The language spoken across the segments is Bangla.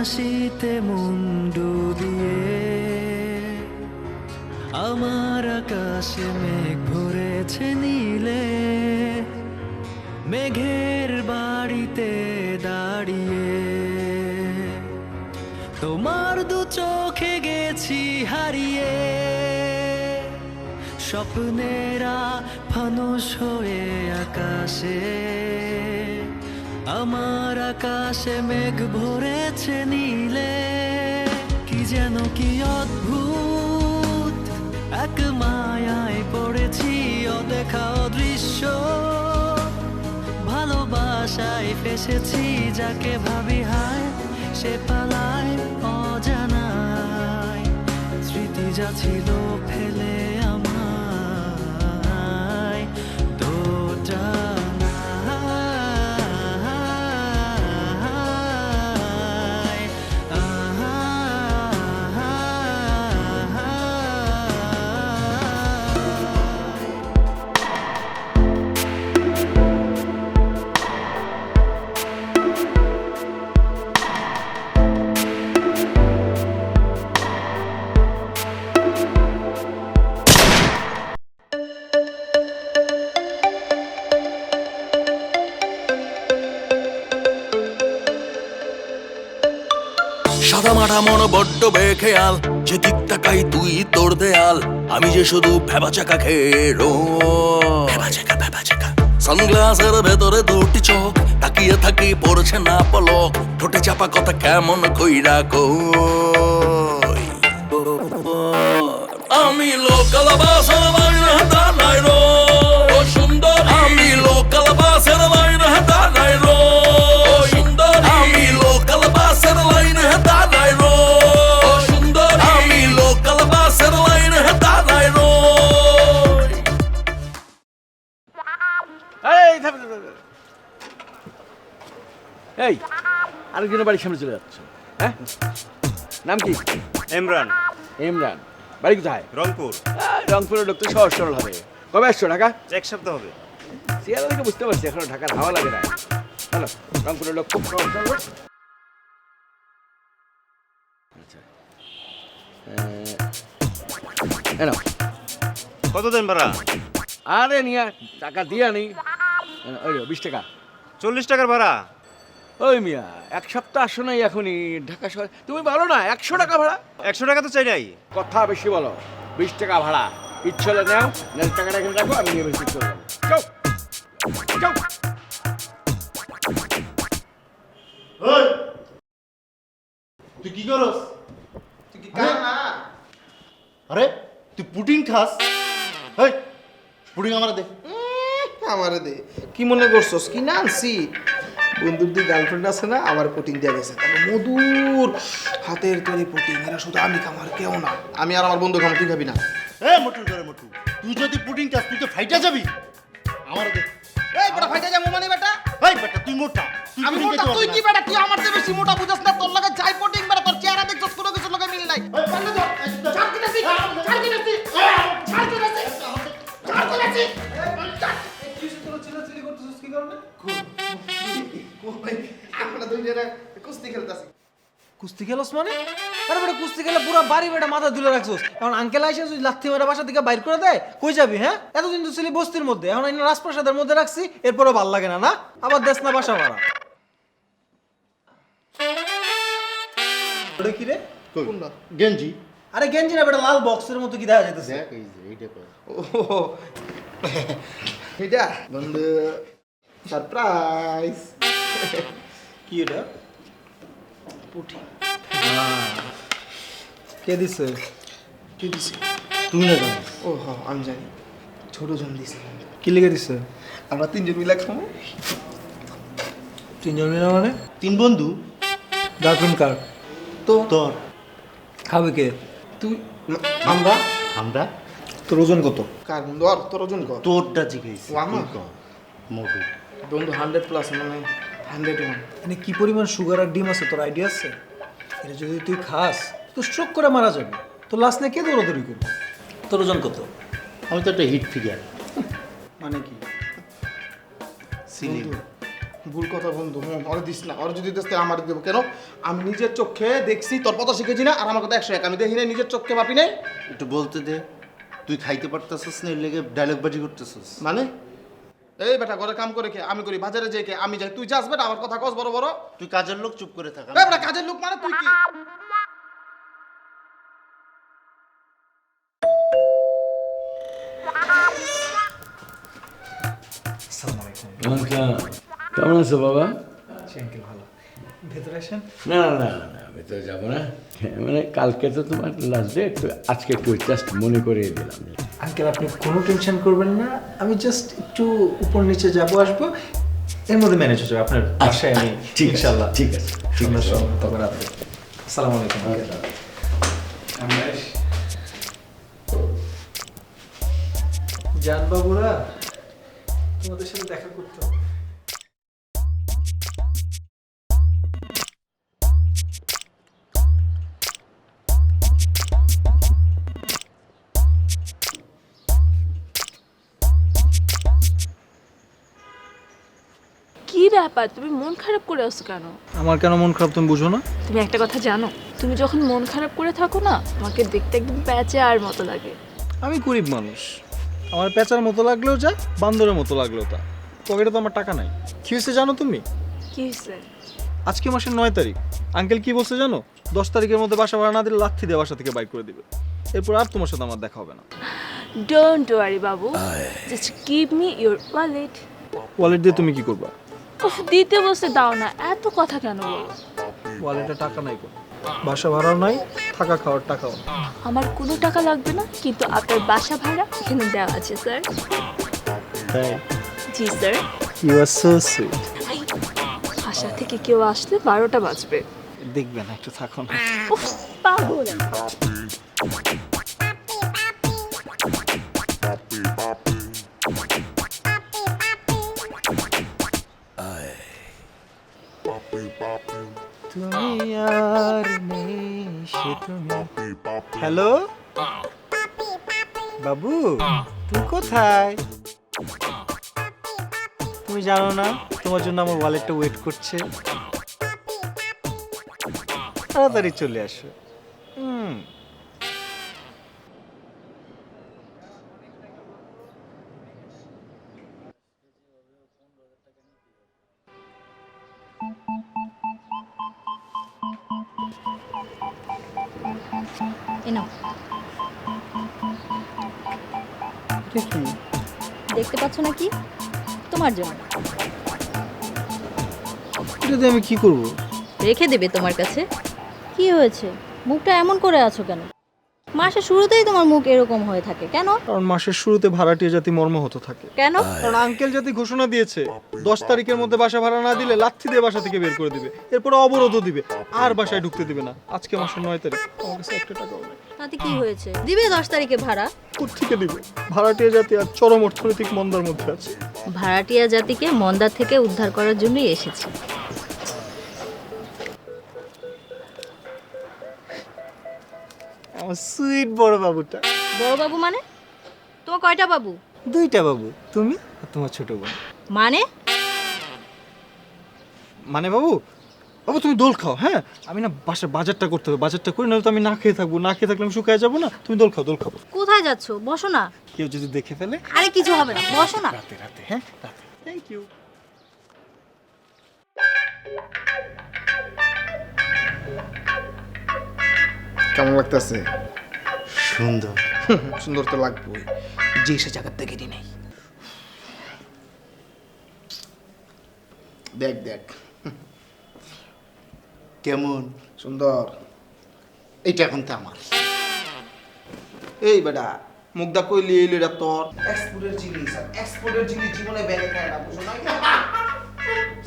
হাসিতে মন ডুবিয়ে আমার আকাশে মেঘ ভরেছে নীলে, মেঘের বাড়িতে দাঁড়িয়ে তোমার দু চোখে গেছি হারিয়ে, স্বপ্নেরা ফানুষ হয়ে আকাশে, আমার আকাশে মেঘ ভরেছে নীলে। কি যেন কি অদ্ভুত এক মায়ায় পড়েছি, অদেখা অদৃশ্য ভালোবাসায় ফেসেছি, যাকে ভাবি হায় সে পালায় অজানায়, স্মৃতি যা ছিল ফেলে আমায় দোটানায়। সাদা মাঠা মন বড্ড বেখেয়াল, যেদিক তাকাই তুই তোর দেয়াল, আমি যে শুধু ভেবা চাকা খেয়ে সানগ্লাসের ভেতরে দুটি চোখ, তাকিয়ে থাকি পড়ছে না পলক, ঠোঁটে চাপা কথা কেমন কইরা কই। আমি লোকাল বাসের লাইনে দাঁড়াই রো সুন্দর, আমি লোকাল বাসের লাইনে দাঁড়াই রো সুন্দর, আমি লোকাল বাসের লাইনে দাঁড়াই রো সুন্দর, আমি লোকাল বাসের লাইনে দাঁড়াই রো। এই আরেকজনের বাড়ির সামনে চলে যাচ্ছে, হ্যাঁ? নাম কি? ইমরান। ইমরান। বাড়ি কোথায়? রংপুর। রংপুরের লোক তো সহজ সরল হবে। কবে আসছো ঢাকা? 1 সপ্তাহ হবে। সিয়ারা দেখে বুঝতে পারছি এখনো ঢাকার হাওয়া লাগে না। হ্যালো, রংপুরের লোক খুব সহজ সরল। আচ্ছা, এনো কত দেন ভাড়া? আরে নিয়া টাকা দিয়া নেই, ওই 20 টাকা। 40 টাকার ভাড়া? ওই মিয়া 1 সপ্তাহ আসো নাই এখনই ঢাকা শহরে, তুমি বলো না 100 টাকা ভাড়া। 100 টাকা তো চাই নাই। কথা বেশি বলো, 20 টাকা ভাড়া, ইচ্ছে হলে নাও, না টাকাটা এখানে রাখো, আমি নিয়ে বেশি চলে যাবো। যাও যাও। ওই তুই কি করস? তুই কি খা না? আরে তুই পুডিং খাস? এই পুডিং আমারে দে। আমারে দে কি মনে করছস কি না আনছি? বন্ধুর দি গার্লফ্রেন্ড আছে না, আমার পুটিং দিয়ে গেছে, তাহলে মধুর হাতের তৈরি পুটিং, এরা শুধু আমি খামার কেউ না, আমি আর আমার বন্ধু খাম, তুই খাবি না? এ মোটু করে মোটু, তুই যদি পুডিং খাস তুই তো ফাইটা যাবি। আমারে দে। এই বড় ফাইটা যাবো মানে বেটা? এই বেটা তুই মোটা, তুই আমি পুডিং মোটা, খেতে তুই পারবি কি না। বেটা? তুই আমার চেয়ে বেশি মোটা বুঝছ না, তোর লগে যাই পুটিং বেটা, তোর চেহারা দেখছস কোনো কিছু লগে মিল নাই। এই পারলে ধর, এই ধর। ছাড় দিনাছি, ছাড় দিনাছি, ছাড় দিনাছি, ছাড় দিনাছি। তুই তোর চিল্লাচিল্লি করতেছিস কি কারণে? আমরা দুই জনে কুস্তি খেলতাছি। কুস্তি খেলোস মানে? আরে বেটা কুস্তি খেলে পুরো বাড়ি বেটা মাথা তুলে রাখছোস, এখন আঙ্কেল আইসা যদি লাথি মারা বাসা থেকে বাইর করে দেয় কই যাবি? হ্যাঁ, এতদিন তো ছিলি বস্তির মধ্যে, এখন এই রাজপ্রাসাদের মধ্যে রাখছি, এরপরও ভাল লাগে না, না? আবার দেশ না বাসা ভাড়া। ওটা কি রে? কোনটা? গেঞ্জি। আরে গেঞ্জি না বেটা, লাল বক্সের মতো কি দেখা যাইতেছে? দেখ এই যে এইটা কর। ও এটা বন্ধু সারপ্রাইজ। কি এটা? পুটি। কে দিছে? কি দিছে? তুই না জানিস? ও হ্যাঁ আমি জানি, ছোট জন দিছে। কি লিখে দিছে? আমরা তিনজন মিলে খাবো। 3 জন মিলে মানে? 3 বন্ধু। গার্লফ্রেন্ড কার? তো তোর খাবে কে? তুই আমরা আমরা তোর ওজন কত? কার বন্ধু? আর তোর ওজন কত? তোরটা জিজ্ঞেস। ও আমার? মোটু। বন্ধু 100 প্লাস, মানে 101। মানে কি পরিমাণ সুগার আর ডিম আছে তোর আইডিয়া আছে? এটা যদি তুই খাস তো স্ট্রোক করে মারা যাবে, তো লাস্ট নিয়ে কে দৌড়াদৌড়ি করবে? তোর ওজন কত? আমি তো একটা হিট ফিগার। মানে কি? সিলিং। ভুল কথা বন্ধু, ওরে দিস না, ওরে যদি দিস তাহলে আমার দেবো কেন? আমি নিজের চোখে দেখছি, তোর কথা শিখেছি না, আর আমার কথা 101, আমি দেখি না, নিজের চোখে মাপি নাই। একটু বলতে দে, তুই খাইতে পারতেছিস না, এর লেগে ডায়লগ বাজি করতেছিস। মানে এই বেটা ঘরে কাম করে খেয়ে আমি করি, বাজারে যাই খেয়ে আমি যাই, তুই যাস বেটা, আমার কথা কস বড় বড়। তুই কাজের লোক, চুপ করে থাক। এই বেটা কাজের লোক মানে তুই কি? কেমন আছো বাবা? ভেতরে আসেন। না না না না, আমি তো যাবো না, মানে কালকে তো তোমার লাস্ট ডেট, আজকে একটু জাস্ট মনে করিয়ে দিলাম। আঙ্কেল আপনি কোনো টেনশন করবেন না, আমি জাস্ট একটু উপর নিচে যাবো আসবো, এর মধ্যে ম্যানেজ হয়ে যাবে। আপনার বাসায় আমি ঠিক আছে, ইনশাআল্লাহ ঠিক আছে, ঠিক আছে। তবে রাতে। আসসালামু আলাইকুম আঙ্কেল। জান বাবুরা, তোমাদের সাথে দেখা করতে হবে। কি ব্যাপার, তুমি মন খারাপ করে আছো কেন? আমার কেন মন খারাপ তুমি বুঝো না? তুমি একটা কথা জানো, তুমি যখন মন খারাপ করে থাকো না, আমাকে দেখতে একদম প্যাঁচার মতো লাগে। আমি গরিব মানুষ, আমার পেঁচার মতো লাগলেও যা, বান্দরের মতো লাগলেও তা, পকেটে তো আমার টাকা নাই। কি হয়েছে জানো তুমি? কি হয়েছে? আজকে মাসের 9 তারিখ, আঙ্কেল কি বলছে জানো? 10 তারিখের মধ্যে বাসা ভাড়া না দিলে লাথি দিয়ে বাসা থেকে বাইর করে দিবে। এরপর আর তোমার সাথে আমার দেখা হবে না। Don't worry Babu, just give me your wallet. Wallet দিয়ে তুমি কি করবা? উফ, দিতে বসে দাও না, এত কথা কেন বলো? ওয়ালেটে টাকা নাই কো, বাসা ভাড়াও নাই, থাকা খাওয়ার টাকাও নাই। আমার কোনো টাকা লাগবে না, কিন্তু আপনার বাসা ভাড়া এখানে দেওয়া আছে স্যার। তাই? জি sir. You are so sweet. বাসা থেকে কেউ আসলে 12টা বাজবে। দেখবে না, একটু থাকো না। উফ, পাগল। তুমি আর নেই সে তুমি। হ্যালো বাবু, তুমি কোথায়? তুমি জানো না তোমার জন্য আমার ওয়ালেটটা ওয়েট করছে? তাড়াতাড়ি চলে আসো। এনো, দেখতে পাচ্ছ না কি? তোমার জন্য। এটাতে আমি কি করব? রেখে দেবে তোমার কাছে। কি হয়েছে, মুখটা এমন করে আছো কেন? মাসের শুরুতেই তোমার মুখ এরকম হয়ে থাকে কেন? কারণ মাসের শুরুতে ভাড়াটিয়া জাতি মর্মাহত থাকে। কেন? কারণ আঙ্কেল জাতি ঘোষণা দিয়েছে 10 তারিখের মধ্যে বাসা ভাড়া না দিলে লাথি দিয়ে বাসা থেকে বের করে দিবে, এরপরে অবরোধও দিবে, আর বাসায় ঢুকতে দিবে না। আজকে মাসের 9 তারিখ, আমার কাছে একটা টাকাও নেই। তাতে কি হয়েছে? দিবে 10 তারিখে ভাড়া। কোত্থেকে দিবে? ভাড়াটিয়া জাতি আর চরম অর্থনৈতিক মন্দার মধ্যে আছে। ভাড়াটিয়া জাতিকে মন্দার থেকে উদ্ধার করার জন্যই এসেছি। আমার সুইট বড় বাবুটা। বড় বাবু মানে? তোমার কয়টা বাবু? 2টা বাবু, তুমি আর তোমার ছোট বোন। মানে? মানে বাবু, বাবু তুমি দোল খাও। হ্যাঁ, আমি না বাজারটা করতে হবে, বাজারটা করি, নাহলে তো আমি না খেয়ে থাকবো, না খেয়ে থাকলে আমি শুকায় যাবো না। তুমি দোল খাও, দোল খাবো। কোথায় যাচ্ছো? বসো না। কেউ যদি দেখে ফেলে? আরে কিছু হবে না, বসো না। রাতে রাতে, হ্যাঁ রাতে। Thank you. কেমন লাগতেছে? সুন্দর। সুন্দর তো লাগবেই, যে সে জায়গার থেকে নেই। দেখ দেখ কেমন সুন্দর। এইটা এখন তো আমার। এই বেটা মুগদা কইলি এলো, এটা তোর এক্সপোর্টের জিনিস, আর এক্সপোর্টের জিনিস জীবনে ব্যাগে খায় না, বুঝো না?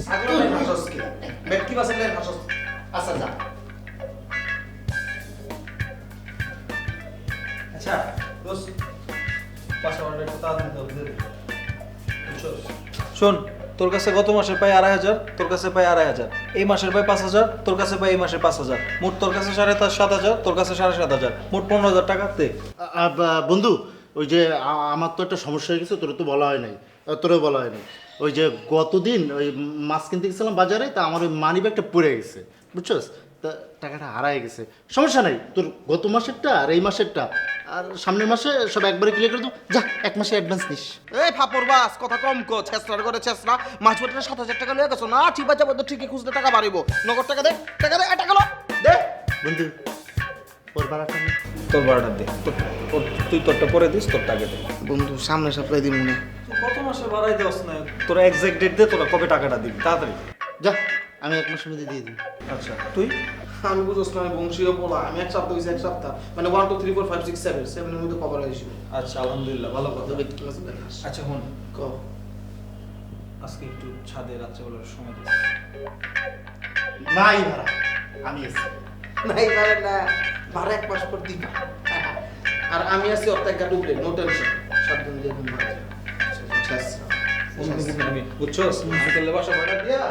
সাগরের ভাষস কি বেটকি বাসের ভাষস। আচ্ছা যা। আচ্ছা দোস্ত, পাঁচটা অর্ডারটা তাড়াতাড়ি দাও, দে। শোন, তোর কাছে গত মাসের পাই 2,500, তোর কাছে পাই 2,500, এই মাসের পাই 5,000, তোর কাছে পাই এই মাসে 5,000, মোট তোর কাছে 7,500, তোর কাছে 7,500, মোট 15,000 টাকা দে। বন্ধু, ওই যে আমার তো একটা সমস্যা হয়ে গেছে, তোর তো বলা হয় নাই, তোরও বলা হয় নাই। ওই যে গতদিন ওই মাছ কিনতে গেছিলাম বাজারে, তা আমার ওই মানি ব্যাগটা পড়ে গেছে, বুঝছস? তা টাকাটা হারায় গেছে। সমস্যা নাই, তোর গত মাসেরটা আর এই মাসেরটা আর সামনের মাসে সব একবারে ক্লিয়ার করে দেবো। যা 1 মাসে অ্যাডভান্স নিস। এই ফাপড় বাস কথা কম কো, ছেসরার করে ছেসরা। মাছ পটে 7,000 টাকা লয়ে গেছো না? ঠিক আছে, বন্ধু ঠিকই খুঁজলে টাকা বাড়িব। নগদ টাকা দে, টাকা দে, টাকা লো দে। বন্ধু ওর ভাড়াটা নে। তোর ভাড়াটা দে, তুই তোরটা পরে দিস, তোরটা আগে দে। বন্ধু সামনে সপ্তাহে দিই মনে। তুই কত মাসে ভাড়াই দেওয়াস না? তোরা এক্সাক্ট ডেট দে, তোরা কবে টাকাটা দিবি তাড়াতাড়ি। যা, আমি 1 মাসের মধ্যে দিয়ে দিই। আচ্ছা তুই? আমি বুঝোস না, আমি বংশীয় বলা। আমি 1 সপ্তাহ হয়েছে, 1 সপ্তাহ মানে 1 2 3 4 5 6 7 7 এর মধ্যে কভার হয়ে যাবে। আচ্ছা আলহামদুলিল্লাহ, ভালো কথা। তবে কি মাস দেখাস? আচ্ছা হন, ক আজকে একটু ছাদে রাত্রেবেলার সময় দিস। নাই ভাড়া, আমি আছি। নাই ভাই না, ভাড়া 1 মাস পর দিবা। আর আমি আছি অর্ধেক গা ডুবলে, নো টেনশন। 7 দিন দিয়ে দিন ভাড়া। আমি বুঝছস, আঙ্কেলের বাসা ভাড়া দিয়া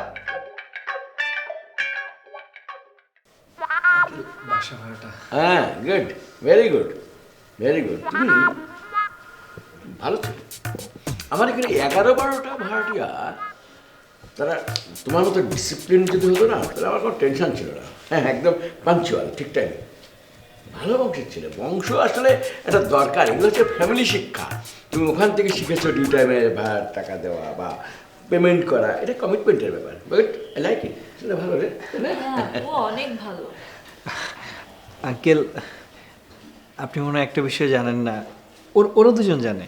বাসা ভাড়াটা। হ্যাঁ, good, very good, very good. তুমি ভালো ছিল। আমার এখানে 11-12টা ভাড়াটিয়া, তারা তোমার মতো ডিসিপ্লিন যদি হতো না, তাহলে আমার কোনো টেনশন ছিল না। হ্যাঁ, একদম পাঞ্চুয়াল, ঠিক টাইমে। ভালো বংশের ছিল। বংশ আসলে একটা দরকার। এগুলো হচ্ছে ফ্যামিলি শিক্ষা। তুমি ওখান থেকে শিখেছো ডিউ টাইমে ভাড়ার টাকা দেওয়া বা পেমেন্ট করা। এটা কমিটমেন্টের ব্যাপার। But I like it. সেটা ভালো রে, তাই না? ও অনেক ভালো। আঙ্কেল, আপনি মনে হয় একটা বিষয় জানেন না, ওরা দুজন জানে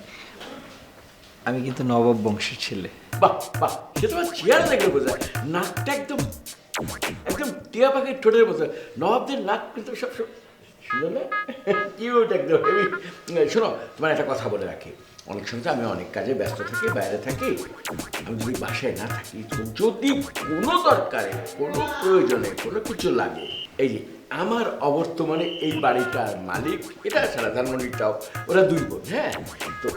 আমি কিন্তু নবাব বংশের ছেলে। বাহ বাহ, সে তোমার চেয়ার দেখলে বোঝা। নাকটা একদম একদম টিয়া পাখির ঠোঁটের মতো। নবাবদের নাক কিন্তু সব সব শুনো না, কিউট একদম। শোনো, তোমার একটা কথা বলে রাখি। অনেক সময় তো আমি অনেক কাজে ব্যস্ত থাকি, বাইরে থাকি। আমি যদি বাসায় না থাকি, তো যদি কোনো দরকারে, কোনো প্রয়োজনে, কোনো কিছু লাগে, এই যে আমার অবর্তমানে এই বাড়িটার মালিক, এটা ছাড়া ধানমন্ডিটাও, ওরা 2 বোন। হ্যাঁ, তো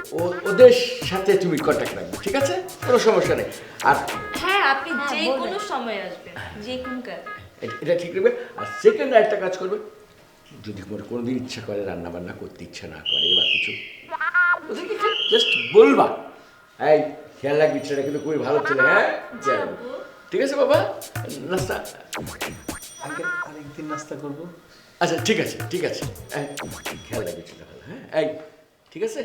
ওদের সাথে তুমি কন্ট্যাক্ট রাখবে, ঠিক আছে? কোনো সমস্যা নেই। আর হ্যাঁ, আপনি যে কোনো সময় আসবেন, যে কোনো কাজ। এটা ঠিক রাখবে। আর সেকেন্ড আরেকটা কাজ করবে, যদি তোমার কোনোদিন ইচ্ছা করে রান্না বান্না করতে ইচ্ছা না করে বা কিছু, ওদেরকে জাস্ট বলবা, এই খেয়াল রাখবি, ছেলেটা কিন্তু খুবই ভালো ছেলে। হ্যাঁ, ঠিক আছে বাবা? নাস্তা আঙ্কেল আরেকদিন নাস্তা করবো। আচ্ছা, ঠিক আছে, ঠিক আছে। খেয়াল রাখবি ছেলে ভালো। হ্যাঁ, এই ঠিক আছে।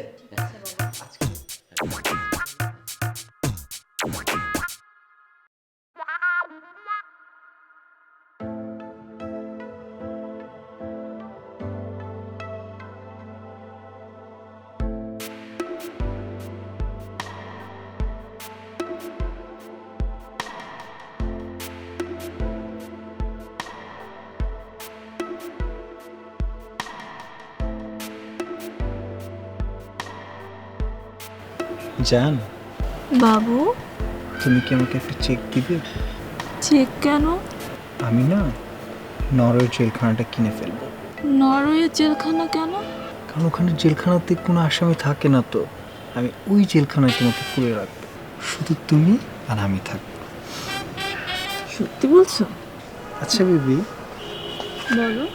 জান, বাবু, তুমি কি আমাকে একটা চেক দিবে? চেক কেন? আমি না নরওয়ে জেলখানাটা কিনে ফেলবো। নরওয়ে জেলখানা কেন? কারণ ওখানে জেলখানাতে কোনো আসামি থাকে না, তো আমি ওই জেলখানায় তোমাকে পুরে রাখবো। শুধু তুমি আর আমি থাকবো। সত্যি বলছো? আচ্ছা বেবি, বলো।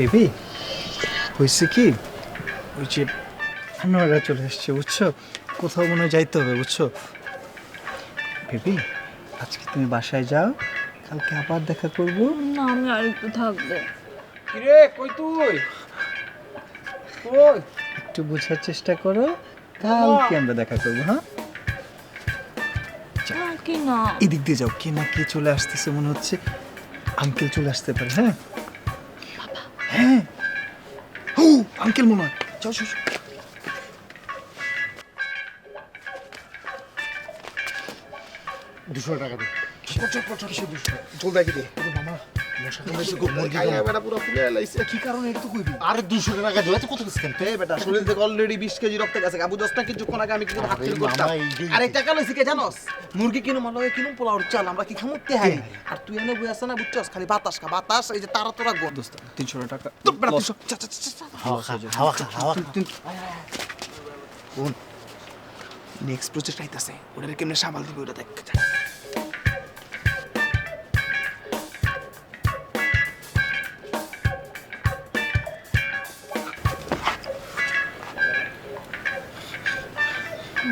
বেবি, হয়েছে কি, ওই যে আনোয়ারা চলে এসছে, বুঝছো? কোথাও মনে হয় যাইতে হবে, বুঝছো? বেবি, আজকে তুমি বাসায় যাও, কালকে আবার দেখা করবো। না, আমি আরেকটু থাকবো। কিরে কই তুই? কই? একটু বোঝার চেষ্টা করো, কালকে আমরা দেখা করবো। হ্যাঁ, কি না, এদিক দিয়ে যাও। কে না কে চলে আসতেছে মনে হচ্ছে, আঙ্কেল চলে আসতে পারে। হ্যাঁ হ্যাঁ, ও আঙ্কেল মনে হয়। যাও যাও যাও। $200 দে। চল দেখি দে। মামা, মশা কামড়েছে, গায়ে বেটা পুরো ফুলে লাইছে। কি কারণে এটা তো কইবি? আরে $200 দিও, এত কত কিছু কেন? এই বেটা শরীর থেকে অলরেডি 20 কেজি রক্ত গেছে। আবু দস্তা কিছুক্ষণ আগে আমি কিন্তু হাত আরে ফেল করতাম। মামা, এই যে- আরে টাকা লইছি কে জানোস? মুরগি কিনো, মালয়ে কিনো, পোলাওর চাল আমরা কি খামুতে হাই। আর তুই এনে বই আছে না, বুঝছস? খালি বাতাস খা, বাতাস। এই যে তারা তোরা গো দোস্ত। 300 টাকা। তো বেটা 300 চা চা চা। হাওয়া খা, হাওয়া খা, হাওয়া খা। নেক্সট প্রজেক্ট আইতাছে ওটারে কেমনে সামাল দিবে ওটা দেখ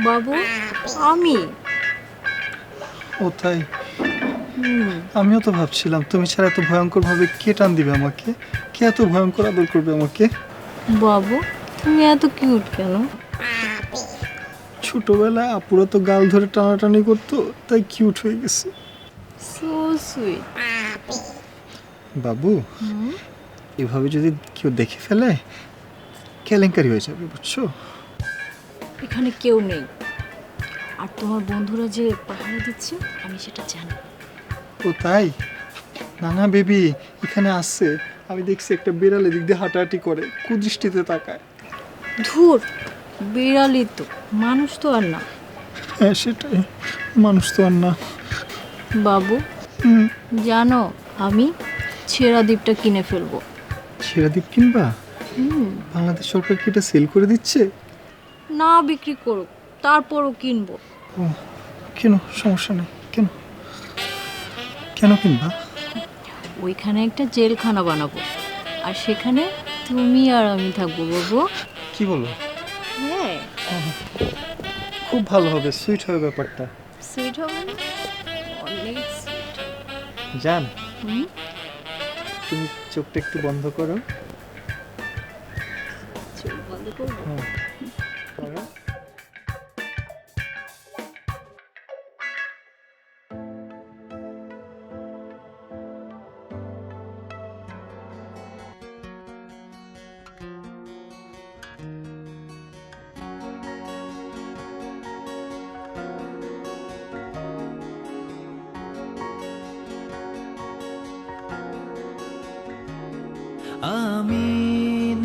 বাবু আমি ও তাই আমিও তো ভাবছিলাম তুমি ছাড়া এত ভয়ঙ্কর ভাবে কে টান দিবে আমাকে, কে এত ভয়ঙ্কর আদর করবে আমাকে। বাবু তুমি এত কিউট কেন? ছোটবেলায় আপুরা তো গাল ধরে টানাটানি করতো, তাই কিউট হয়ে গেছে। So sweet. বাবু এভাবে যদি কেউ দেখে ফেলে কেলেঙ্কারি হয়ে যাবে, বুঝছো? এখানে কেউ নেই, আর তোমার বন্ধুরা যে পাহারা দিচ্ছে আমি সেটা জানি। ও তাই? না না বেবি, এখানে আসছে, আমি দেখছি একটা বিড়াল এদিক দিয়ে হাঁটাহাঁটি করে, কুদৃষ্টিতে তাকায়। ধুর, বিড়ালই তো, মানুষ তো আর না। হ্যাঁ সেটাই, মানুষ তো আর না। বাবু জানো আমি ছেঁড়া দ্বীপটা কিনে ফেলবো। ছেঁড়া দ্বীপ কিনবা? বাংলাদেশ সরকার কি এটা সেল করে দিচ্ছে? না বিক্রি করুক, তারপরও কিনবো। ও কেন, সমস্যা নেই, কেন কেন কিনবা? ওইখানে একটা জেলখানা বানাবো, আর সেখানে তুমি আর আমি থাকবো। বাবু কি বলো? হ্যাঁ খুব ভালো হবে, সুইট হবে ব্যাপারটা। সুইট হবে না? অনেক সুইট। জান তুমি চোখটা একটু বন্ধ করো। চোখ বন্ধ করবো? করো। আমি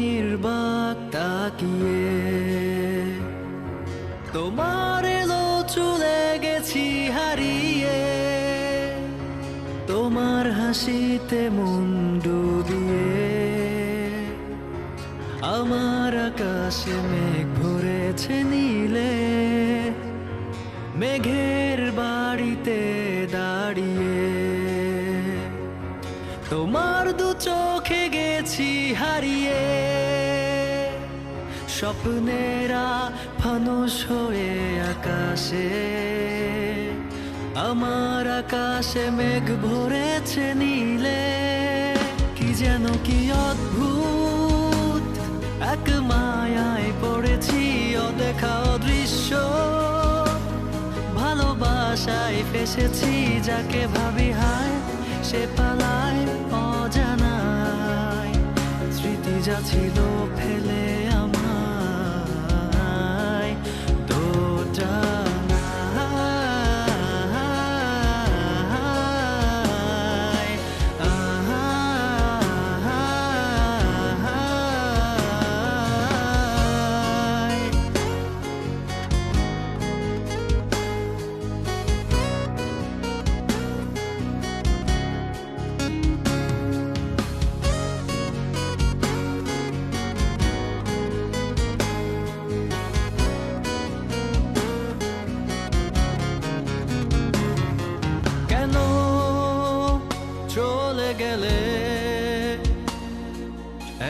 নির্বাক তাকিয়ে তোমার এলো চলে গেছি হারিয়ে, তোমার হাসিতে মন ডুবিয়ে আমার আকাশে মেঘ ভরেছে নীলে, মেঘের বাড়িতে দাঁড়িয়ে তোমার দু চোখে গেছি হারিয়ে, স্বপ্নেরা ফানুষ হয়ে আকাশে, আমার আকাশে মেঘ ভরেছে নীলে, কি যেন কি অদ্ভুত এক মায়ায় পড়েছি, অদেখা অদৃশ্য ভালোবাসায় ফেসেছি, যাকে ভাবি হায় সে পালায় অজানায়, স্মৃতি যা ছিল ফেলে আমায় দোটানায়। কেন চলে গেলে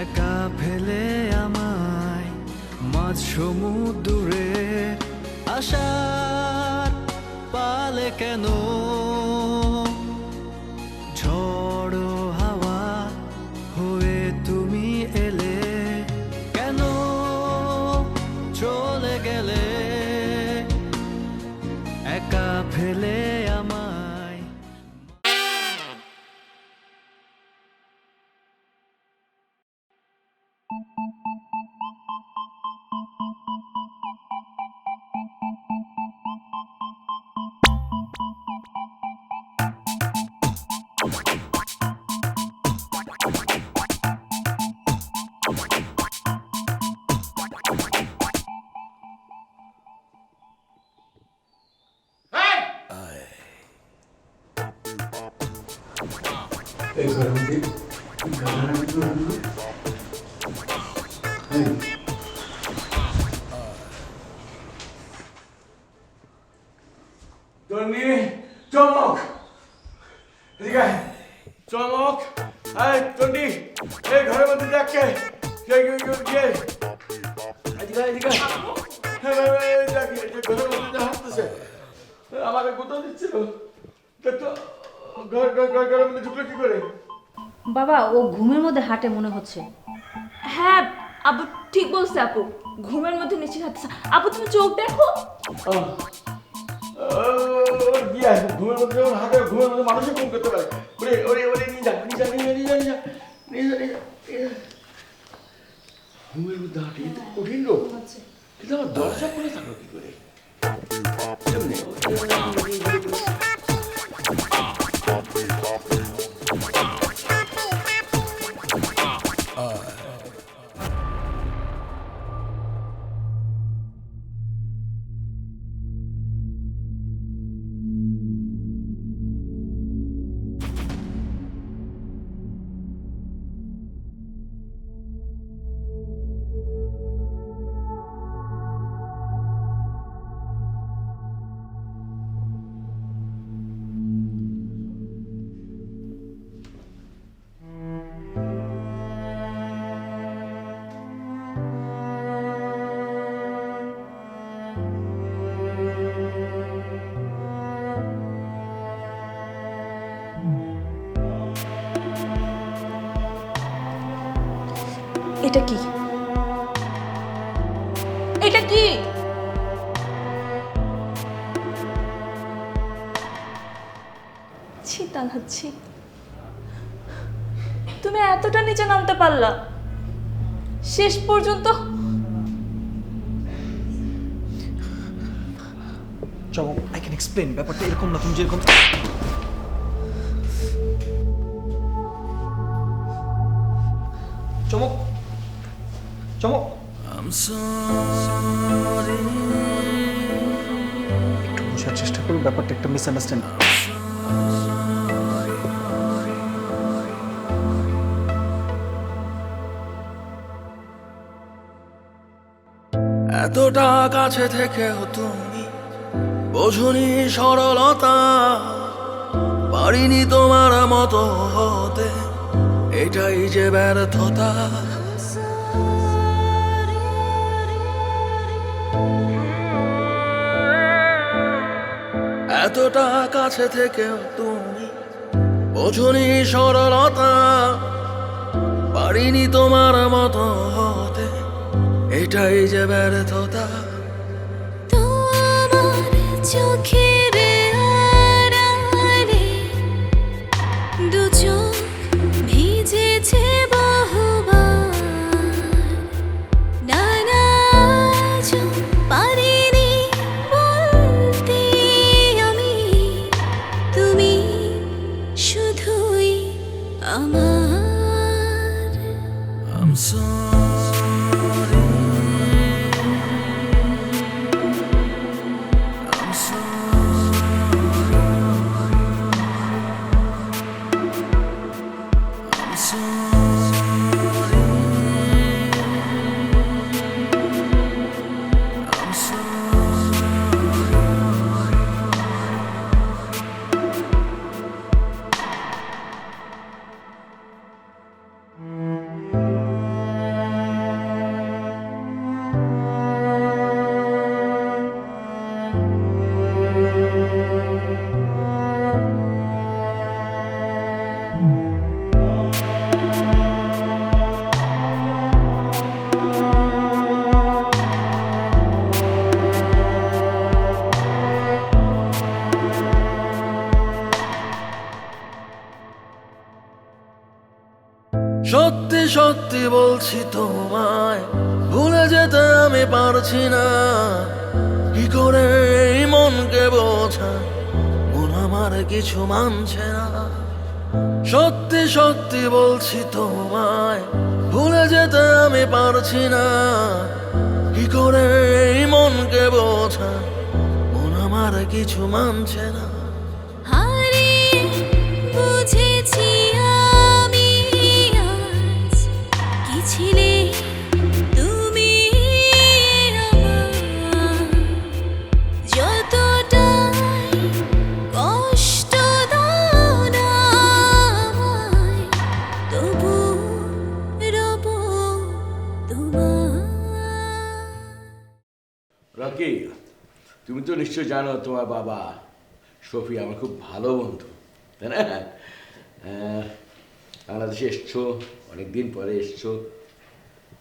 একা ফেলে আমায় মাঝ সমুদ্রে, আশার পালে কেন ঝড় হাওয়া হয়ে তুমি এলে, কেন চলে গেলে একা ফেলে আমায়। চমক এদিকে আয়। চমক এই টন্ডি এই ঘরের মধ্যে দেখকে এদিকে এদিকে ঘরের মধ্যে হাঁটতেছে আমাকে কোথাও দিচ্ছিল তো ঘরের মধ্যে ঢুকলো কি করে? বাবা ও ঘুমের মধ্যে হাঁটে মনে হচ্ছে। হ্যাঁ আপু ঠিক বলছে আপু, ঘুমের মধ্যে নিচে হাঁটছে। আপু তুমি চোখ দেখো। ঘুমের মধ্যে যখন হাঁটে ঘুমের মধ্যে মানুষও ঘুম করতে পারে। ওরে ওরে ওরে নিয়ে যা নিয়ে যা নিয়ে যা নিয়ে যা নিয়ে যা নিয়ে যা ঘুমের মধ্যে হাঁটে এত কঠিন রোগ, কিন্তু আমার দরজা খুলে থাকলো কি করে? এটা কি? এটা কি? ছি তানাচ্ছি, তুমি এতটা নিচে নামতে পারলা শেষ পর্যন্ত। চমক আই ক্যান এক্সপ্লেন, ব্যাপারটা এরকম না তুমি যেরকম। চমক চমক একটু বোঝার চেষ্টা করো, ব্যাপারটা একটা মিসআন্ডারস্ট্যান্ডিং। এতটা কাছে থেকেও তুমি বোঝনি সরলতা, পারিনি তোমার মতো হতে, এটাই যে ব্যর্থতা। এতটা কাছে থেকেও তুমি বোঝনি সরলতা, পারিনি তোমার মতো হতে, এটাই যে ব্যর্থতা। তোমার চোখের আড়ালে দু চোখ ভিজেছে বহুবার, নানা পারিনি বলতে আমি, তুমি শুধুই আমার। I'm sorry, I'm sorry, I'm sorry, I'm সত্যি সত্যি বলছি তোমায়, ভুলে যেতে আমি পারছি না, কি করে এই মনকে বোঝাই, মন আমার কিছু মানছে না। সত্যি সত্যি বলছি তোমায়, ভুলে যেতে আমি পারছি না, কি করে এই মনকে বোঝাই, মন আমার কিছু মানছে না। হারিয়ে বুঝেছি আমি আজ কি ছিলে তুমি আমার, যতটাই কষ্ট তো নিশ্চয় জানো তোমার বাবা শফি আমার খুব ভালো বন্ধু, তাই না? বাংলাদেশে এসছো, অনেকদিন পরে এসছো,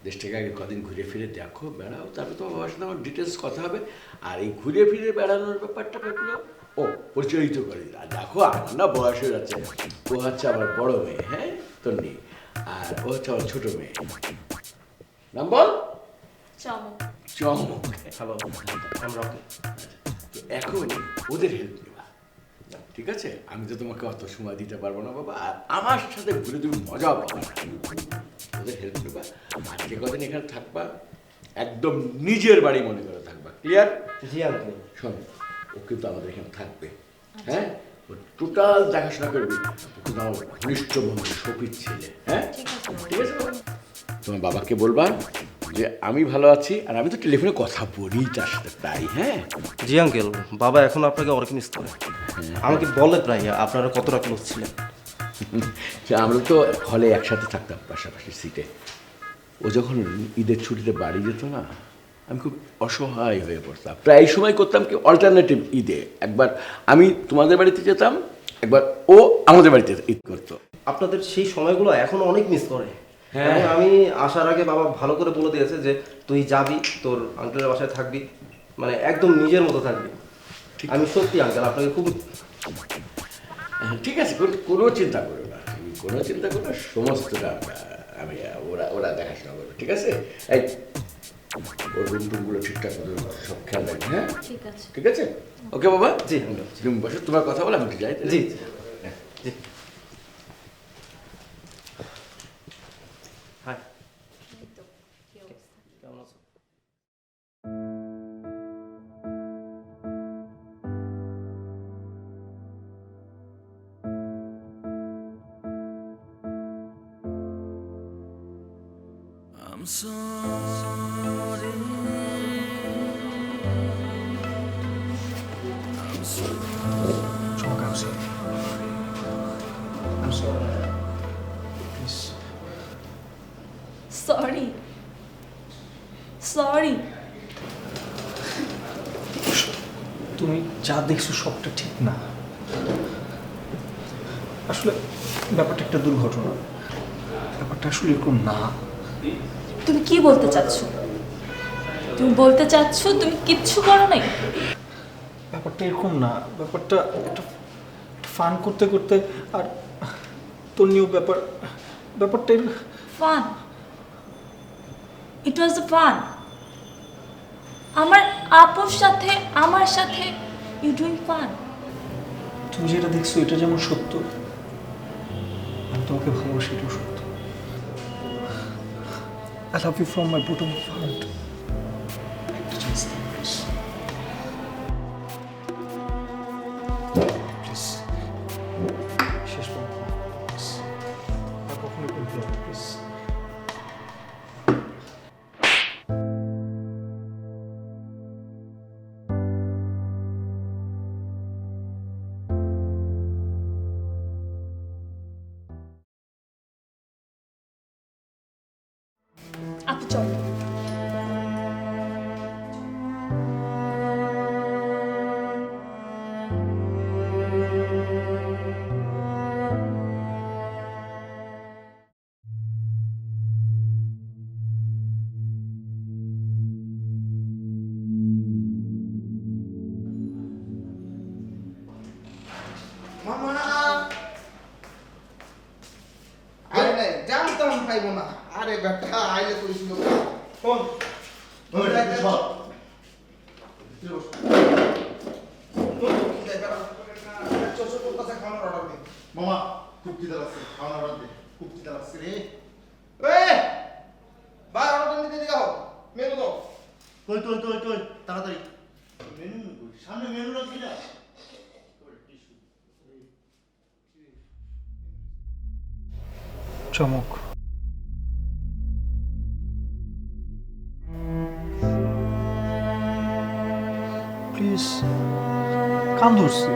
দেশটাকে আগে কদিন ঘুরে ফিরে দেখো, বেড়াও, তারপরে তোমার বাবার সাথে আমার ডিটেলস কথা হবে। আর এই ঘুরে ফিরে বেড়ানোর ব্যাপারটা ব্যাপারগুলো পরিচালিত করে দিল। আর দেখো আমার না বয়স হয়ে যাচ্ছে, ও হচ্ছে আমার বড় মেয়ে, হ্যাঁ তন্নি, আর ও হচ্ছে আমার ছোট মেয়ে। নাম বল। চমক। চমক। আমরা তো এখন ওদের হেল্প নেবা, ঠিক আছে? আমি তো তোমাকে অত সময় দিতে পারবো না বাবা, আর আমার সাথে ঘুরে তুমি মজা পাবা, ওদের হেল্প নেবা। আর যে কদিন এখানে থাকবা একদম নিজের বাড়ি মনে করে থাকবা, ক্লিয়ার? জি আঙ্কেল। শোন, ও কিন্তু আমাদের এখানে থাকবে, হ্যাঁ? ও টোটাল দেখাশোনা করবি, ও কিন্তু আমার ঘনিষ্ঠ বন্ধু শফির ছেলে, হ্যাঁ? ঠিক আছে বাবা? তোমার বাবাকে বলবা যে আমি ভালো আছি, আর আমি তো টেলিফোনে কথা বলি তার সাথে প্রায়, হ্যাঁ? জি আঙ্কেল, বাবা এখন আপনাকে অনেক মিস করে, আমাকে বলে প্রায় আপনারা কতটা ক্লোজ ছিলেন। আমরা তো হলে একসাথে থাকতাম পাশাপাশি সিটে। ও যখন ঈদের ছুটিতে বাড়ি যেত না, আমি খুব অসহায় হয়ে পড়তাম। প্রায় সময় করতাম কি অল্টারনেটিভ ঈদে, একবার আমি তোমাদের বাড়িতে যেতাম, একবার ও আমাদের বাড়িতে ঈদ করতো। আপনাদের সেই সময়গুলো এখনো অনেক মিস করে। হ্যাঁ, আমি আসার আগে বাবা ভালো করে বলে দিয়েছে যে তুই যাবি, তোর আঙ্কেলের বাসায় থাকবি, মানে একদম নিজের মতো থাকবি। আমি সত্যি আঙ্কেল আপনাকে খুব। ঠিক আছে, কোনো চিন্তা করো না, তুমি কোনো চিন্তা করো না, সমস্তটা আমি ওরা দেখাশোনা করবে, ঠিক আছে? এই ওর রুম টুমগুলো ঠিকঠাক মতো সব খেয়াল রাখবে, হ্যাঁ? ঠিক আছে। ঠিক আছে, ওকে বাবা? জি তুমি বসে, তোমার কথা বলে আমি একটু যাই। জি জি। হাই, কেমন আছো? I'm sorry. I'm sorry. চমক, I'm sorry. I'm sorry. Please. Sorry. Sorry. তুমি যা দেখছো সবটা ঠিক না। আসলে ব্যাপারটা একটা দুর্ঘটনা, ব্যাপারটা আসলে এরকম না। তুমি কি বলতে চাচ্ছ? তুমি বলতে চাচ্ছ তুমি কিচ্ছু করো নাই? ব্যাপারটা এরকম না, ব্যাপারটা একটা ফান করতে করতে, আর তোর নিয়েও ব্যাপারটা ফান? ইট ওয়াজ ফান? আমার আপুর সাথে আমার সাথে ইউ ডুইং ফান? তুমি যেটা দেখছো এটা যেমন সত্য, আমি তোমাকে ভালোবাসি, এটাও সত্য। I love you from my bottom of heart. একটা chance দাও, please. Please. শেষবার, please. আর কখনো বলতে হবে, please. আপু চল। মামা আরে নাই, জানতাম পাইবো না। আরে বেটা আইলে কইছিল ফোন মামা খুব খিদে লাগছে, খাওয়ানো অর্ডার দে, খুব খিদে লাগছে রে। ভাই অর্ডার দিতে দিতে যাও, মেনু দাও। কই তাড়াতাড়ি মেনু কই, সামনে মেনু রাখি না। চমক, প্লিজ, কান ধরছি,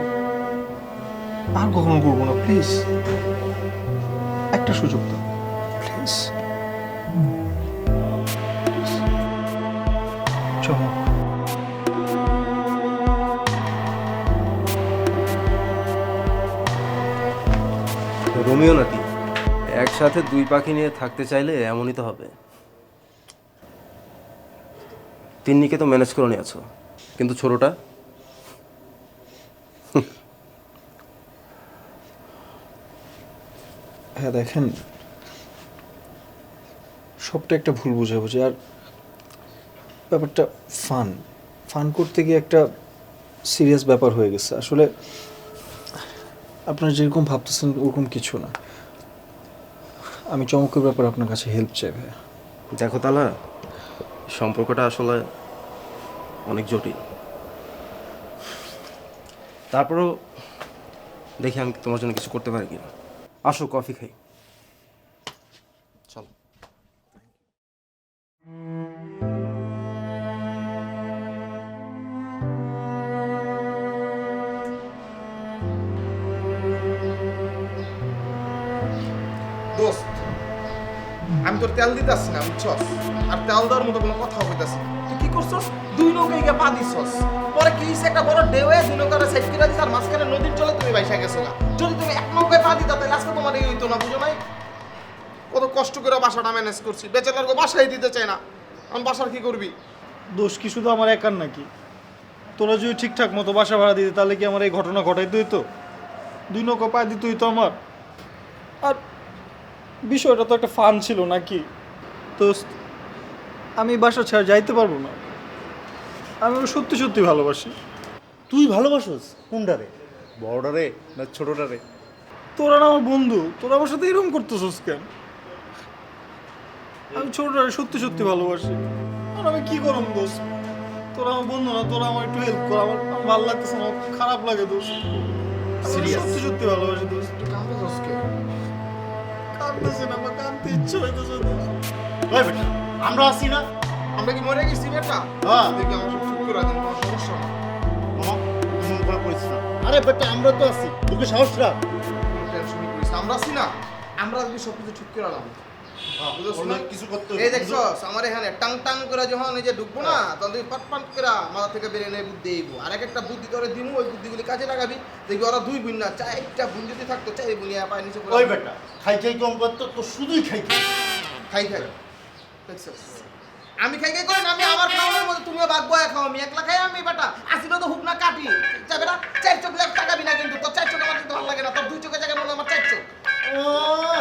আর কখনো করবো না, প্লিজ একটা সুযোগ দাও, প্লিজ। চমক, রোমিও নাকি একসাথে দুই পাখি নিয়ে থাকতে চাইলে এমনই তো হবে। তিন্নিকে তো ম্যানেজ করে নিয়েছো, কিন্তু ছোটটা হ্যাঁ দেখেন, সবটা একটা ভুল বোঝাবুঝি। আর ব্যাপারটা ফান করতে গিয়ে একটা সিরিয়াস ব্যাপার হয়ে গেছে। আসলে আপনারা যেরকম ভাবতেছেন ওরকম কিছু না। আমি চমকের ব্যাপারে আপনার কাছে হেল্প চাই ভাইয়া। দেখো তালা, সম্পর্কটা আসলে অনেক জটিল। তারপরেও দেখি আমি তোমার জন্য কিছু করতে পারি কিনা। আসো কফি খাই, চলো। দোস্ত, আমি তোর তেল দিতে আসছি না, বুঝছস? আর তেল দেওয়ার মতো কোনো কথা হইতাছি না। তুই কি করছস? দুই নৌকায় গিয়ে পা দিছস। পরে কি হইছে, একটা বড় ঢেউয়ে দুই নৌকাটা সেট করে দিছ আর মাঝখানে নদীর জলে তুমি বাইসা গেছো না। যদি তুমি এক নৌকায় পা দিতা তাহলে আজকে তোমার এই হইতো না, বুঝো নাই? কত কষ্ট করে বাসাটা ম্যানেজ করছি, বেচারার বাসায় দিতে চাই না। আমি বাসার কি করবি? দোষ কি শুধু আমার একার নাকি? তোরা যদি ঠিকঠাক মতো বাসা ভাড়া দিতে তাহলে কি আমার এই ঘটনা ঘটাইতে হইতো? দুই নৌকা পায়ে দিতে হইতো আমার। আর বিষয়টা তো একটা ফান ছিল নাকি? দোস্ত, আমি বাসা ছাড়া যাইতে পারবো না। আমি ওকে সত্যি সত্যি ভালোবাসি। তুই ভালোবাসোস কোনটারে, বড়টারে না ছোটটারে? তোরা না আমার বন্ধু, তোরা আমার সাথে এরকম করতেছিস কেন? আমি ছোটটারে সত্যি সত্যি ভালোবাসি। আর আমি কি করব দোস্ত? তোরা আমার বন্ধু না, তোরা আমার একটু হেল্প কর। আমার ভালো লাগতেছে না, আমার খারাপ লাগে দোস্ত। আমি সত্যি সত্যি ভালোবাসি দোস্ত। কাঁদতেছে না, আমার কাঁদতে ইচ্ছে হইতেছে দোস্ত। আমরা আছি না? আমরা কি মরে গেছি বেটা? হ্যাঁ। দেখি আমার সব চুপ করে দেন, কোনো সমস্যা না। আরে বেটা, আমরা তো আছি, তোকে সাহস রাখ। টেনশনই করিস না, আমরা আছি না। আমরা যদি সবকিছু ঠিক করে আলাম কিছু করতে এই দেখছস আমার এখানে টাং টাং করে যখন এই যে ঢুকবো না, তখন তুই পাট পাট করে মাথা থেকে বেরিয়ে নেই বুদ্ধি আইবো। আর একটা বুদ্ধি তোরে দিমু, ওই বুদ্ধিগুলি কাজে লাগাবি। দেখবি ওরা দুই বোন না, চারটা বোন যদি থাকতো, চাই বুনিয়া পায় নিচে ওই বেটা খাই খাই কম করতো, তো শুধুই খাই খাই খাই খাই। দেখছস আমি খাই খাই করি না, আমি আমার খাওয়ানোর মধ্যে তুমিও ভাগ বয়া খাও। আমি একলা খাই, আমি বেটা আসিল তো হুক না কাটি যাবে না। চার চোখ লাগ টাকাবি না, কিন্তু তোর চার চোখ আমার কিন্তু ভালো লাগে না। তোর দুই চোখের জায়গায় মনে হয় আমার চার চোখ।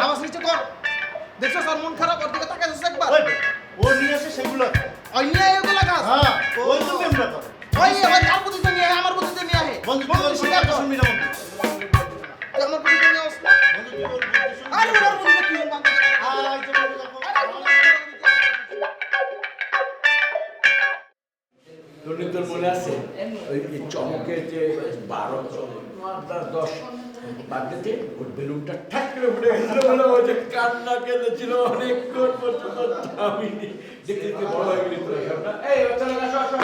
আমার নিচে কর। দেখছো তোর মন খারাপ, ওর দিকে তাকাইছিস একবার? ও নিয়ে আসে সেগুলো, ওই নিয়ে এগুলো কাজ। হ্যাঁ ওই তো আমরা করে। ওই আমার বুদ্ধিতে নিয়ে আয়, আমার বুদ্ধিতে নিয়ে আয়। বন্ধু স্বীকার কর। শুনবি না বন্ধু। তুই আমার বুদ্ধিতে নিয়ে আস। আরে ওর বুদ্ধিতে কি হল বান্ধব? তোর মনে আছে ওই চমকের যে 12 10 বার্থডেতে ওর বেলুনটা ঠাক করে ফুটে গেছিল, বলে ও যে কান্না কেঁদেছিল অনেকক্ষণ পর্যন্ত। আমি দেখতে দেখতে বড় হয়ে গেলি তোরা সব না। এই চলো আসো আসো।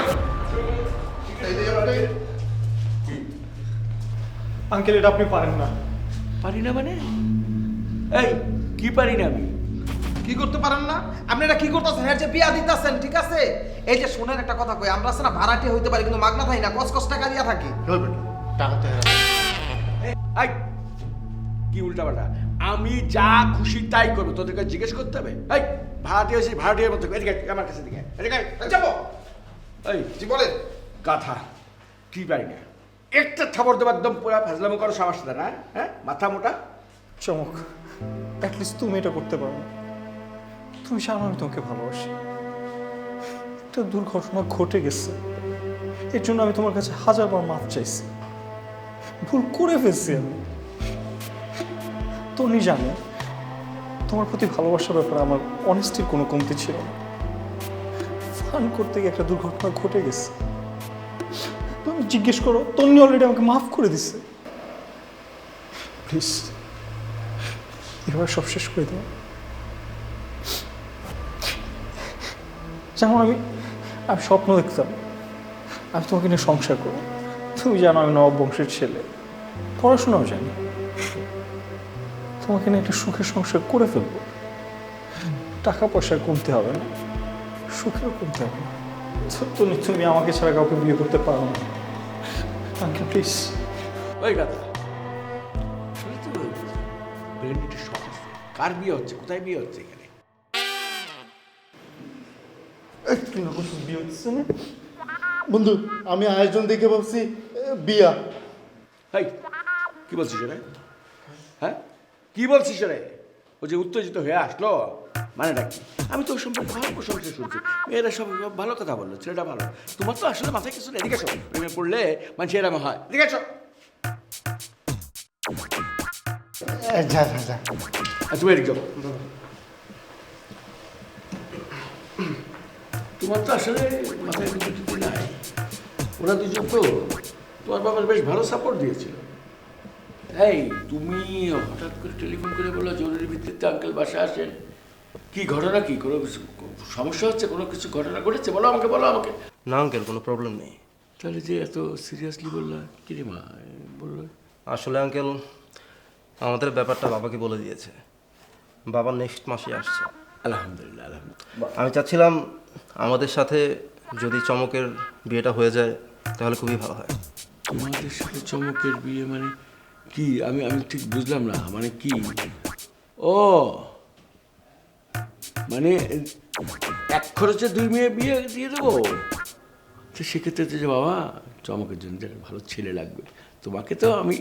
আঙ্কেল, এটা আপনি পারেন না। পারি না মানে? এই কি পারি না আমি? কি করতে পারেন না? আপনি এটা কি করতেছেন? হ্যাঁ যে বিয়া দিতেছেন, ঠিক আছে? এই যে শোনেন একটা কথা কই, আমরা আছে না ভাড়াটে হইতে পারি কিন্তু মাগনা থাকি না, কস কস টাকা দিয়া থাকি। টাকা তো এই কি উল্টাপাল্টা? আমি যা খুশি তাই করবো, তোদেরকে জিজ্ঞেস করতে হবে? এই ভাড়াটি হয়েছি, ভাড়াটির মতো এদিকে আমার কাছে দিকে এদিকে যাবো। এই জি বলেন। কথা কি পারি না? একটা থাপড় দেবো একদম পুরো ফাজলামো করো সমস্যা না? হ্যাঁ মাথা মোটা। চমক, অ্যাটলিস্ট তুমি এটা করতে পারো না। তুমি জানো আমি তোমাকে ভালোবাসি। একটা দুর্ঘটনা ঘটে গেছে, এর জন্য আমি তোমার কাছে 1000বার মাফ চাইছি। ভুল করে ফেলছি আমি। তুমি জানো তোমার প্রতি ভালোবাসার ব্যাপারে আমার অনেস্টির কোনো কমতি ছিল না। ফান করতে গিয়ে একটা দুর্ঘটনা ঘটে গেছে, তুমি জিজ্ঞেস করো, তন্নি অলরেডি আমাকে মাফ করে দিছে। প্লিজ এবার সব শেষ করে দাও। জানো আমি স্বপ্ন দেখতাম আমি তোমাকে নিয়ে সংসার করব। তুমি জানো আমি নবাব বংশের ছেলে, পড়াশোনাও জানি। তোমাকে নিয়ে একটা সুখের সংসার করে ফেলবো। টাকা পয়সার কমতে হবে না, সুখেরও কমতে হবে না। তুমি আমাকে ছাড়া কাউকে বিয়ে করতে পারো না আঙ্কেল, প্লিজ। ওই কথা ব্রেন একটু শর্ট আছে। কার বিয়ে হচ্ছে, কোথায় বিয়ে হচ্ছে এখানে? বন্ধু আমি আয়োজন দেখে ভাবছি বিয়া। হাই, কি বলছিস রে? হ্যাঁ, কি বলছিস রে? ও যে উত্তেজিত হয়ে আসলো, মানেটা কি? আমি তো ওর সম্পর্কে ভালো প্রশংসা শুনছি, মেয়েরা সব ভালো কথা বললো, ছেলেটা ভালো। তোমার তো আসলে মাথায় কিছু নেই। এদিকে এসো, প্রেমে পড়লে মানুষ এরম হয়। এদিকে এসো। যা যা যা। তুমি এদিকে যাও। তোমার তো আসলে মাথায় কিছু নাই। ওরা দুজন তো তোমার বাবার বেশ ভালো সাপোর্ট দিয়েছিল। এই তুমি হঠাৎ করে টেলিফোন করে বললো জরুরি ভিত্তিতে আঙ্কেল বাসায় আসেন। কি ঘটনা, কি কোনো কিছু সমস্যা হচ্ছে, কোনো কিছু ঘটনা ঘটেছে? বলো আমাকে, বলো আমাকে। না আঙ্কেল, কোনো প্রবলেম নেই। তাহলে যে এত সিরিয়াসলি বললো, কি রে মা বললো? আসলে আঙ্কেল আমাদের ব্যাপারটা বাবাকে বলে দিয়েছে, বাবা নেক্সট মাসে আসছে। আলহামদুলিল্লাহ, আলহামদুলিল্লাহ। আমি চাচ্ছিলাম আমাদের সাথে যদি চমকের বিয়েটা হয়ে যায় তাহলে খুবই ভালো হয়। তোমাদের সাথে চমকের বিয়ে মানে কি? আমি ঠিক বুঝলাম না, মানে কি? ও মানে এক খরচে দুই মেয়ে বিয়ে দিয়ে দেবো? তো সেক্ষেত্রে তো যে বাবা চমকের জন্য একটা ভালো ছেলে লাগবে। তোমাকে তো আমি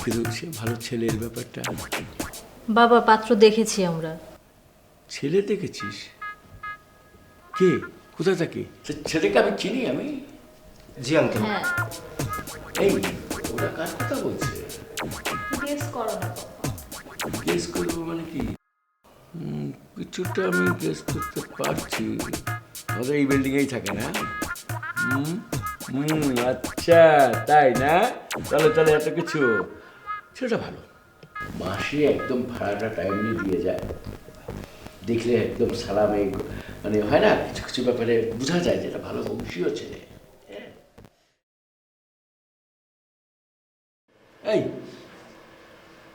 কিন্তু সে ভালো ছেলের ব্যাপারটা। বাবা পাত্র দেখেছি আমরা। ছেলে দেখেছিস? কে, কোথায় থাকে? ছেলেকে আমি চিনি আমি। জি আঙ্কেল। হ্যাঁ, এই ওরা কার কথা বলছে? গেস করো না। গেস করবো মানে কি? কিছুটা আমি গেস করতে পারছি। আমাদের এই বিল্ডিংয়েই থাকে না? আচ্ছা তাই না? তাহলে তাহলে এত কিছু, সেটা ভালো। মাসে একদম ভাড়াটা টাইমলি দিয়ে যায়, দেখলে একদম সালামে মানে হয় না, কিছু কিছু ব্যাপারে বোঝা যায় যে এটা ভালো বংশীয় ছেলে। এই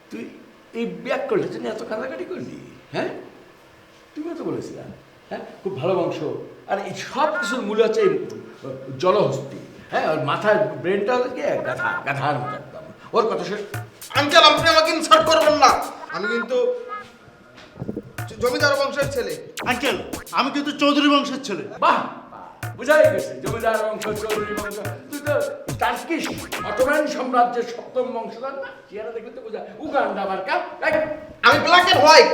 তুই এই ব্যাক করলে তুই এত কান্নাকাটি করলি? হ্যাঁ, তুমিও তো বলেছিলা হ্যাঁ খুব ভালো বংশ, আর এই সব কিছুর মূল্য হচ্ছে এই জলহস্তি। হ্যাঁ, ওর মাথার ব্রেনটা হচ্ছে কি গাধা, গাধার মতো একদম। ওর কথা শুনে আঙ্কেল আপনি আমাকে ইনসাল্ট করবেন না। আমি কিন্তু জমিদার বংশের ছেলে। আঙ্কেল আমি কিন্তু চৌধুরী বংশের ছেলে। বাহ, বুঝাই গেছে জমিদার বংশ, চৌধুরী বংশ। তুই তো টার্কিশ অটোম্যান সাম্রাজ্যের সপ্তম বংশধর না? চেহারা দেখলে তো বোঝা। উগান্ডা মার্কা। আমি ব্ল্যাক এন্ড হোয়াইট।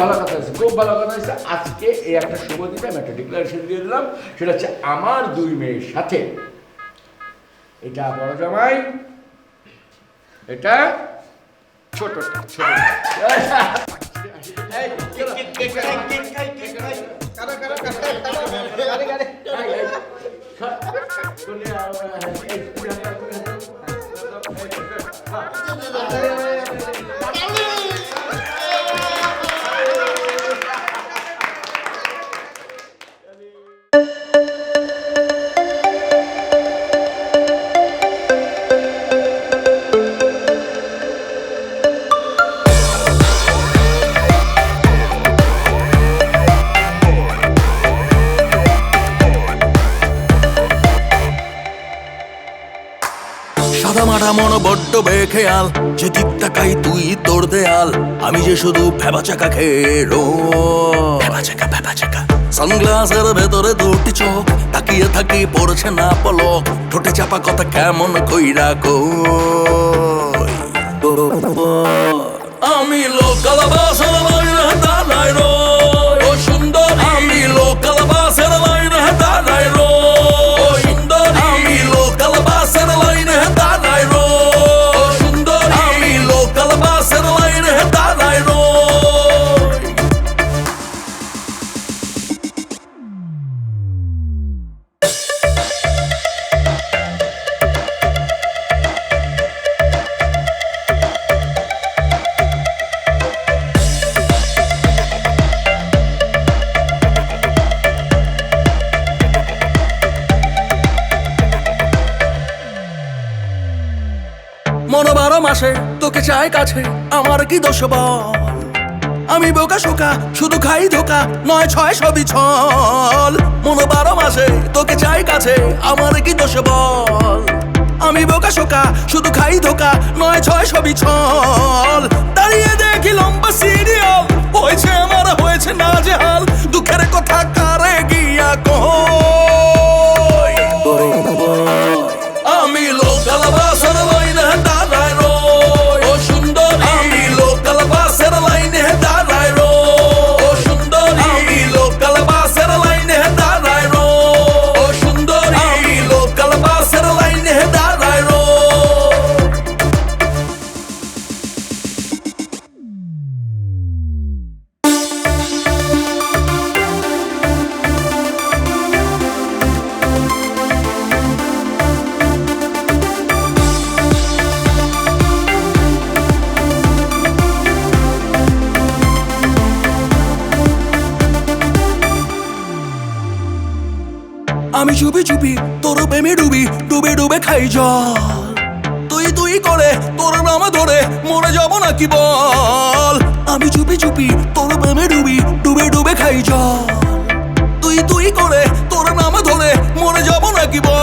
ভালো কথা আছে, খুব ভালো কথা আছে। আজকে এই একটা শুভ দিনে আমি একটা ডিক্লারেশন দিয়ে দিলাম, সেটা হচ্ছে আমার দুই মেয়ের সাথে এটা বড় জামাই, এটা ছোটটা। সাদা মাটা মন বড্ড বেখেয়াল, যেদিক তাকাই তুই তোর দেয়াল। আমি যে শুধু ভেবা চাকা খেয়ে ভেবা চাকা। সানগ্লাসের ভেতরে দুটি চোখ, তাকিয়ে থাকি পড়ছে না পলক। ঠোঁটে চাপা কথা কেমন কইরা কই। আমি লোকাল বাসের লাইনে দাঁড়াই রই, ও সুন্দর। আমি লোকাল বাসের লাইনে দাঁড়াই রই, ও সুন্দর। আমি লোকাল বাসের লাইনে দাঁড়াই রই, ও সুন্দর। আমি লোকাল বাসের লাইনে দাঁড়াই রই। মন 12 মাসে তোকে চাই কাছে, আমার কি দোষ বল? আমি বোকা শোকা, শুধু খাই ধোকা, 9-6 সবই ছল। মন 12 মাসে তোকে চাই কাছে, আমার কি দোষ বল? আমি বোকা শোকা শুধু খাই ধোকা 9-6 সবই ছল দাঁড়িয়ে দেখি লম্বা সিরিয়াল হয়েছে আমার হয়েছে নাজেহাল দুঃখের কথা কারে গিয়া কই আমি লোকাল বাসের লাইনে দাঁড়ায় রই ও সুন্দরী আমি লোকাল বাসের লাইনে দাঁড়ায় রই ও সুন্দরী আমি লোকাল বাসের লাইনে দাঁড়ায় রই ও সুন্দরী আমি লোকাল বাসের লাইনে দাঁড়ায় রই আমি চুপি চুপি তোর প্রেমে ডুবি ডুবে ডুবে খাই জল তুই তুই করে তোর নাম ধরে মরে যাব নাকি বল আমি চুপি চুপি তোর প্রেমে ডুবি ডুবে ডুবে খাই জল তুই তুই করে তোর নাম ধরে মরে যাব নাকি বল